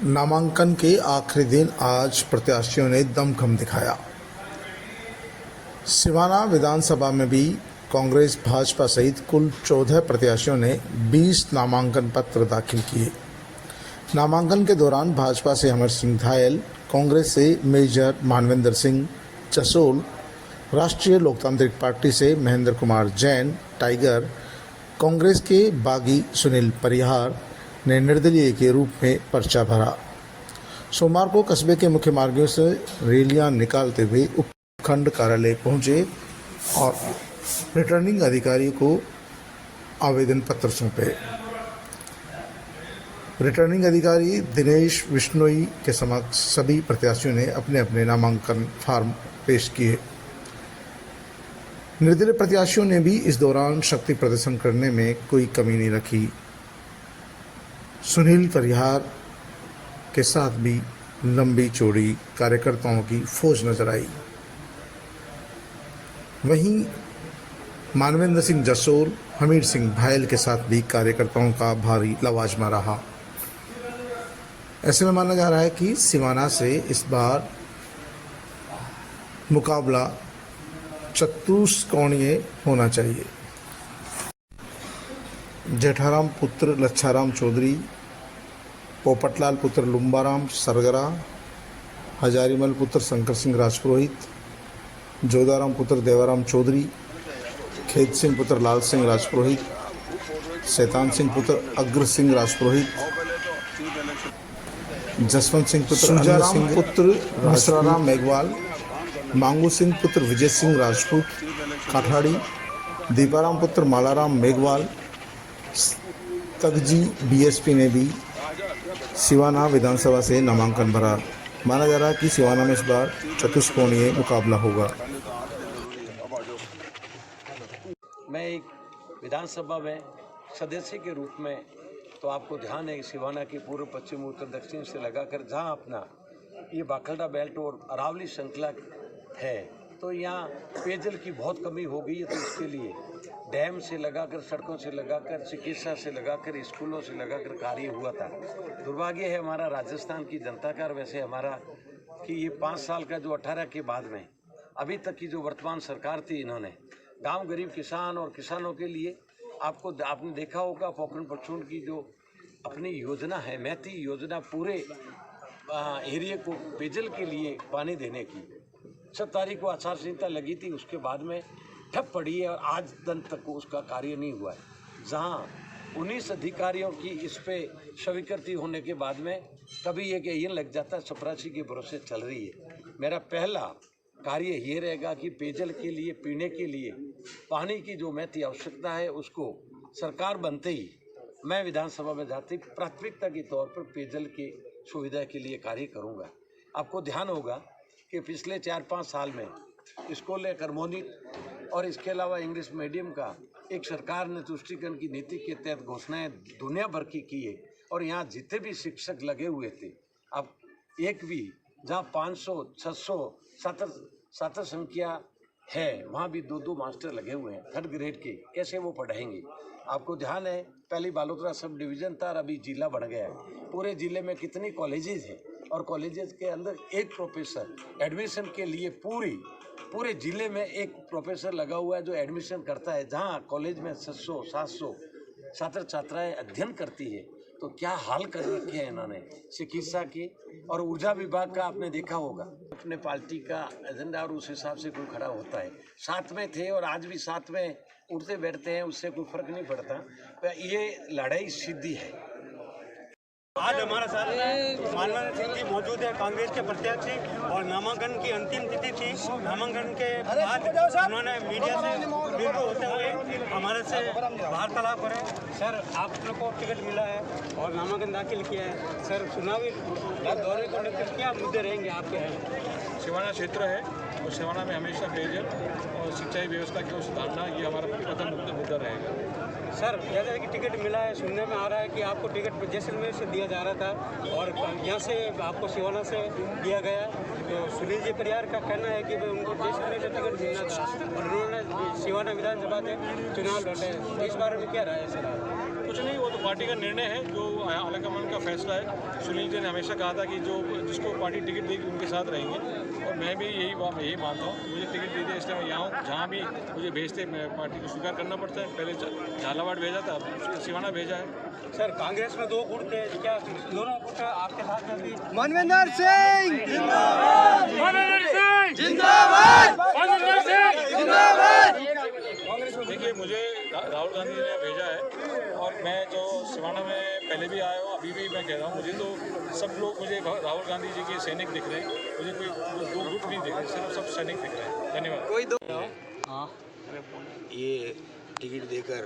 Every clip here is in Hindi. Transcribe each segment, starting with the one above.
नामांकन के आखिरी दिन आज प्रत्याशियों ने दमखम दिखाया। सिवाना विधानसभा में भी कांग्रेस भाजपा सहित कुल 14 प्रत्याशियों ने 20 नामांकन पत्र दाखिल किए। नामांकन के दौरान भाजपा से अमर सिंह धायल, कांग्रेस से मेजर मानवेंद्र सिंह जसोल, राष्ट्रीय लोकतांत्रिक पार्टी से महेंद्र कुमार जैन टाइगर, कांग्रेस के बागी सुनील परिहार ने निर्दलीय के रूप में पर्चा भरा। सोमवार को कस्बे के मुख्य मार्गों से रैलियां निकालते हुए उपखंड कार्यालय पहुंचे और रिटर्निंग अधिकारी को आवेदन पत्र सौंपे। रिटर्निंग अधिकारी दिनेश विश्नोई के समक्ष सभी प्रत्याशियों ने अपने अपने नामांकन फार्म पेश किए। निर्दलीय प्रत्याशियों ने भी इस दौरान शक्ति प्रदर्शन करने में कोई कमी नहीं रखी। सुनील परिहार के साथ भी लंबी चौड़ी कार्यकर्ताओं की फौज नजर आई। वहीं मानवेंद्र सिंह जसोल, हमीर सिंह भायल के साथ भी कार्यकर्ताओं का भारी लवाजमा रहा। ऐसे में माना जा रहा है कि सिवाना से इस बार मुकाबला चतुष्कोणीय होना चाहिए। जेठाराम पुत्र लच्छाराम चौधरी, पोपटलाल पुत्र लुम्बाराम सरगरा, हजारीमल पुत्र शंकर सिंह राजपुरोहित, जोधाराम पुत्र देवाराम चौधरी, खेत सिंह पुत्र लाल सिंह राजपुरोहित, शैतान सिंह पुत्र अग्र सिंह राजपुरोहित, जसवंत सिंह पुत्र सुजाराम पुत्र मिश्राराम मेघवाल, मांगू सिंह पुत्र विजय सिंह राजपूत काठाड़ी, दीपाराम पुत्र मालाराम मेघवाल, तगजी बीएसपी ने भी सिवाना विधानसभा से नामांकन भरा। माना जा रहा है कि सिवाना में इस बार चतुष्कोणीय मुकाबला होगा। मैं एक विधानसभा में सदस्य के रूप में, तो आपको ध्यान है कि सिवाना की पूर्व, पश्चिम, उत्तर, दक्षिण से लगाकर जहां अपना ये बाखलडा बेल्ट और अरावली श्रृंखला है, तो यहाँ पेयजल की बहुत कमी हो गई है। तो इसके लिए डैम से लगाकर, सड़कों से लगाकर, चिकित्सा से लगाकर, स्कूलों से लगाकर कार्य हुआ था। दुर्भाग्य है हमारा राजस्थान की जनता का, वैसे हमारा कि ये 5 साल का जो 18 के बाद में अभी तक की जो वर्तमान सरकार थी, इन्होंने गांव गरीब किसान और किसानों के लिए आपने देखा होगा पोखरण पचून की जो अपनी योजना है, मैती योजना, पूरे एरिया को पेयजल के लिए पानी देने की 6 तारीख को आचार संहिता लगी थी, उसके बाद में ठप पड़ी है और आज दिन तक उसका कार्य नहीं हुआ है। जहां 19 अधिकारियों की इस पे स्वीकृति होने के बाद में कभी एक यह लग जाता है, चपरासी की प्रोसेस चल रही है। मेरा पहला कार्य ये रहेगा कि पेयजल के लिए, पीने के लिए पानी की जो महती आवश्यकता है, उसको सरकार बनते ही मैं विधानसभा में जाती प्राथमिकता के तौर पर पेयजल की सुविधा के लिए कार्य करूँगा। आपको ध्यान होगा कि पिछले 4-5 साल में स्कूल करमोनित और इसके अलावा इंग्लिश मीडियम का एक सरकार ने तुष्टिकरण की नीति के तहत घोषणाएं दुनिया भर की की है और यहाँ जितने भी शिक्षक लगे हुए थे, अब एक भी जहाँ 500, 600, 7 संख्या है, वहाँ भी 2-2 मास्टर लगे हुए हैं 3rd ग्रेड के। कैसे वो पढ़ाएंगे? आपको ध्यान है पहले बालोतरा सब डिवीज़न था, अभी जिला बढ़ गया है। पूरे ज़िले में कितनी कॉलेजेस हैं और कॉलेजेस के अंदर एक प्रोफेसर एडमिशन के लिए पूरे ज़िले में एक प्रोफेसर लगा हुआ है जो एडमिशन करता है। जहाँ कॉलेज में 600-700 छात्र छात्राएँ अध्ययन करती है, तो क्या हाल कर रखे हैं इन्होंने चिकित्सा की। और ऊर्जा विभाग का आपने देखा होगा, अपने पार्टी का एजेंडा और उस हिसाब से कोई खड़ा होता है। साथ में थे और आज भी साथ में उठते बैठते हैं, उससे कोई फर्क नहीं पड़ता। तो ये लड़ाई सीधी है। आज हमारे साथ में मानवेंद्र सिंह जी मौजूद है, कांग्रेस के प्रत्याशी, और नामांकन की अंतिम तिथि थी। नामांकन के बाद उन्होंने मीडिया से रूबरू होते हुए हमारे से वार्तालाप करें। सर, आप लोग को टिकट मिला है और नामांकन दाखिल किया है। सर, चुनावी दौरे को लेकर क्या मुद्दे रहेंगे आपके हैं? सिवाना क्षेत्र है और सिवाना में हमेशा पेयजल और सिंचाई व्यवस्था की सुधारना, ये हमारा प्रथम मुद्दा रहेगा। सर, जैसा कि टिकट मिला है, सुनने में आ रहा है कि आपको टिकट जैसलमेर से दिया जा रहा था और यहाँ से आपको सिवाना से दिया गया। तो सुनील जी परियार का कहना है कि भाई उनको देश में टिकट मिलना था और उन्होंने सिवाना विधानसभा से चुनाव लड़े। इस बारे में क्या राय है सर? कुछ नहीं, वो तो पार्टी का निर्णय है, जो आलाकमान का फैसला है। सुनील जी ने हमेशा कहा था कि जो जिसको पार्टी टिकट देगी उनके साथ रहेंगे, और मैं भी यही मानता हूँ। मुझे टिकट दे दिया इसलिए मैं यहाँ हूँ। जहाँ भी मुझे भेजते मैं पार्टी को स्वीकार करना पड़ता है। पहले झालावाड़ भेजा था, अब सिवाना भेजा है। सर कांग्रेस में 2 गुट थे, क्या दोनों गुट आपके साथ में भी? मनविंदर सिंह जिंदाबाद, मनविंदर सिंह जिंदाबाद, मनविंदर सिंह जिंदाबाद। देखिए, मुझे राहुल गांधी ने भेजा है, और मैं जो सिवाना में पहले भी आया हूँ, अभी भी मैं कह रहा हूँ, मुझे तो सब लोग मुझे राहुल गांधी जी के सैनिक दिख रहे हैं। मुझे कोई 2 गुट नहीं दिख रहे, सिर्फ सब सैनिक दिख रहे हैं। धन्यवाद। ये टिकट देकर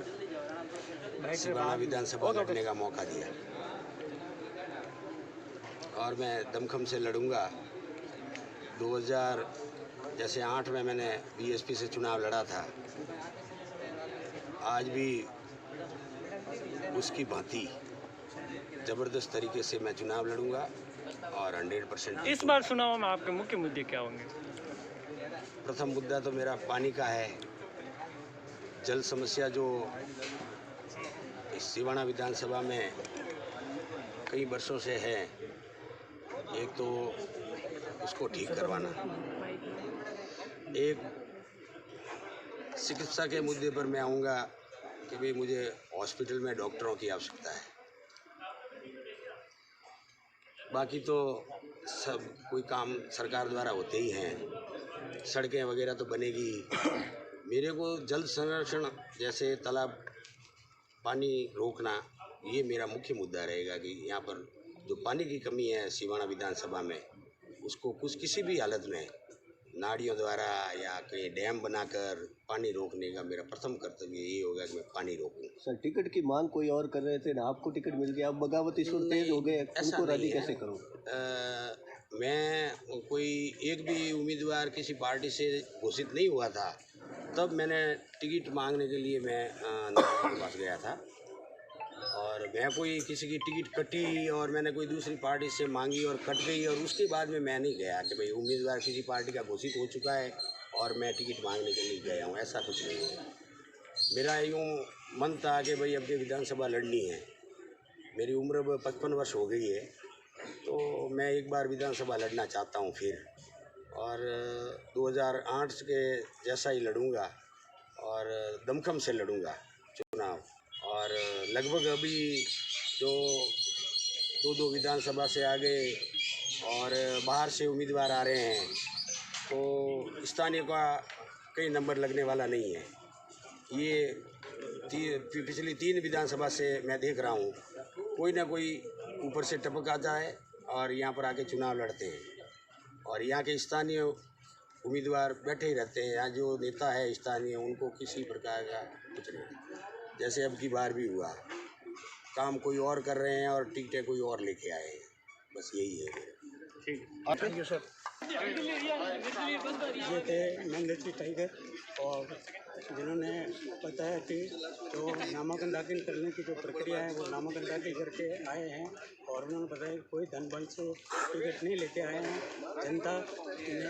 सिवाना विधानसभा लड़ने का मौका दिया, और मैं दमखम से लड़ूंगा। 2008 में मैंने बीएसपी से चुनाव लड़ा था। आज भी उसकी भांति ज़बरदस्त तरीके से मैं चुनाव लड़ूंगा और 100%। इस बार चुनाव में आपके मुख्य मुद्दे क्या होंगे? प्रथम मुद्दा तो मेरा पानी का है। जल समस्या जो इस सिवाना विधानसभा में कई वर्षों से है, एक तो उसको ठीक करवाना, एक चिकित्सा के मुद्दे पर मैं आऊँगा कि भाई मुझे हॉस्पिटल में डॉक्टरों की आवश्यकता है। बाकी तो सब कोई काम सरकार द्वारा होते ही हैं, सड़कें वगैरह तो बनेगी। मेरे को जल संरक्षण जैसे तालाब पानी रोकना, ये मेरा मुख्य मुद्दा रहेगा कि यहाँ पर जो पानी की कमी है सिवाना विधानसभा में, उसको किसी भी हालत में नालियों द्वारा या कहीं डैम बनाकर पानी रोकने का मेरा प्रथम कर्तव्य यही होगा कि मैं पानी रोकूं। सर टिकट की मांग कोई और कर रहे थे ना, आपको टिकट मिल गया, अब बगावती सुर तेज हो गए, उनको राजी कैसे करूं? मैं कोई एक भी उम्मीदवार किसी पार्टी से घोषित नहीं हुआ था, तब मैंने टिकट मांगने के लिए मैं के पास गया था, और मैं कोई किसी की टिकट कटी और मैंने कोई दूसरी पार्टी से मांगी और कट गई, और उसके बाद में मैं नहीं गया कि भाई उम्मीदवार किसी पार्टी का घोषित हो चुका है और मैं टिकट मांगने के लिए गया हूँ। ऐसा कुछ नहीं है। मेरा यूँ मन था कि भाई अब विधानसभा लड़नी है। मेरी उम्र 55 वर्ष हो गई है, तो मैं एक बार विधानसभा लड़ना चाहता हूँ फिर, और 2008 के जैसा ही लड़ूंगा और दमखम से लड़ूंगा चुनाव। और लगभग अभी जो 2 विधानसभा से आ गए और बाहर से उम्मीदवार आ रहे हैं, तो स्थानीय का कई नंबर लगने वाला नहीं है। ये पिछली 3 विधानसभा से मैं देख रहा हूँ, कोई ना कोई ऊपर से टपक आता है और यहाँ पर आके चुनाव लड़ते हैं, और यहाँ के स्थानीय उम्मीदवार बैठे ही रहते हैं। यहाँ जो नेता है स्थानीय, उनको किसी प्रकार का कुछ नहीं। जैसे अब की बार भी हुआ, काम कोई और कर रहे हैं और टिकटें कोई और लेके आए हैं, बस यही है। Thank you sir. ये थे मैंडेटरी टाइगर, और जिन्होंने बताया कि जो नामांकन दाखिल करने की जो प्रक्रिया है वो नामांकन दाखिल करके आए हैं, और उन्होंने बताया कि कोई धन बल से टिकट नहीं लेके आए हैं। जनता ने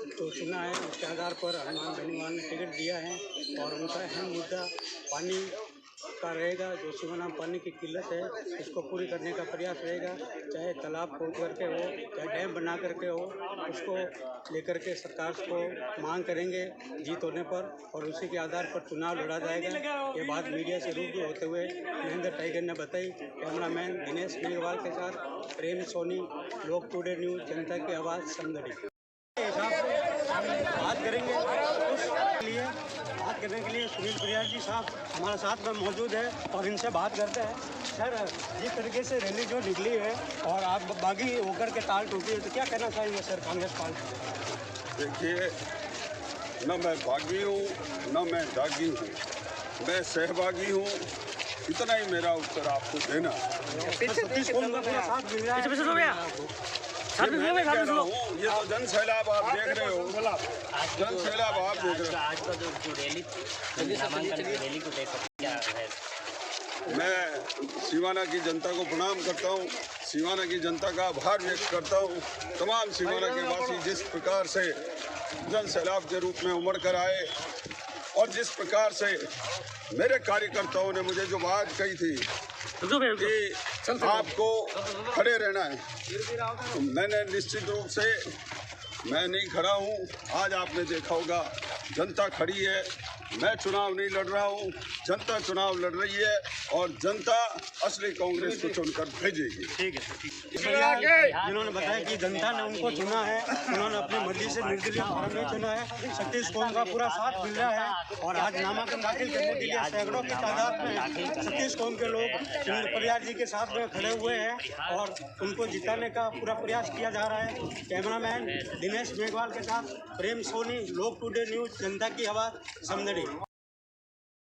जो चुना है उसके आधार पर हनुमान बेनीवाल ने टिकट दिया है, और उनका अहम मुद्दा पानी का रहेगा। जो सिवाना में पानी की किल्लत है उसको पूरी करने का प्रयास रहेगा, चाहे तालाब खोद करके हो, चाहे डैम बना करके हो, उसको लेकर के सरकार को मांग करेंगे जीत होने पर, और उसी के आधार पर चुनाव लड़ा जाएगा। ये बात मीडिया से रूबरू होते हुए महेंद्र टाइगर ने बताई। कैमरामैन दिनेश मेघवाल के साथ प्रेम सोनी, लोक टुडे न्यूज़, जनता की आवाज़, समदड़ी। बात करेंगे उसके लिए, बात करने के लिए सुनील परियार जी साहब हमारे साथ में मौजूद है, और इनसे बात करते हैं। सर, जिस तरीके से रैली जो निकली है और आप बागी होकर के ताल ठोकी है, तो क्या कहना चाहेंगे सर कांग्रेस पार्टी? देखिए, न मैं बागी हूँ न मैं दागी हूँ, मैं सहभागी हूँ। इतना ही मेरा उत्तर आपको देना। ये तो जन सैलाब आप देख रहे हो, जन सैलाब आप देख रहे हो। आज का जो रैली रैली को देख क्या है? मैं सिवाना की जनता को प्रणाम करता हूँ। सिवाना की जनता का आभार व्यक्त करता हूँ। तमाम सिवाना के वासी जिस प्रकार से जन सैलाब के रूप में उमड़ कर आए और जिस प्रकार से मेरे कार्यकर्ताओं ने मुझे जो बात कही थी कि आपको खड़े रहना है, तो मैंने निश्चित रूप से मैं नहीं खड़ा हूँ। आज आपने देखा होगा जनता खड़ी है, मैं चुनाव नहीं लड़ रहा हूँ, जनता चुनाव लड़ रही है और जनता असली कांग्रेस को चुनकर भेजेगी। ठीक है। जिन्होंने बताया कि जनता ने उनको चुना है, उन्होंने अपनी मर्जी से निर्दलीय फॉर्म में चुना है। सतीश कौम का पूरा साथ मिल रहा है और आज नामांकन दाखिल करने के लिए सैकड़ों की तादाद में सतीश कौम के लोग प्रयाग जी के साथ में खड़े हुए हैं और उनको जिताने का पूरा प्रयास किया जा रहा है। कैमरामैन दिनेश मेघवाल के साथ प्रेम सोनी, लोक टुडे न्यूज, जनता की आवाज़, समदड़ी।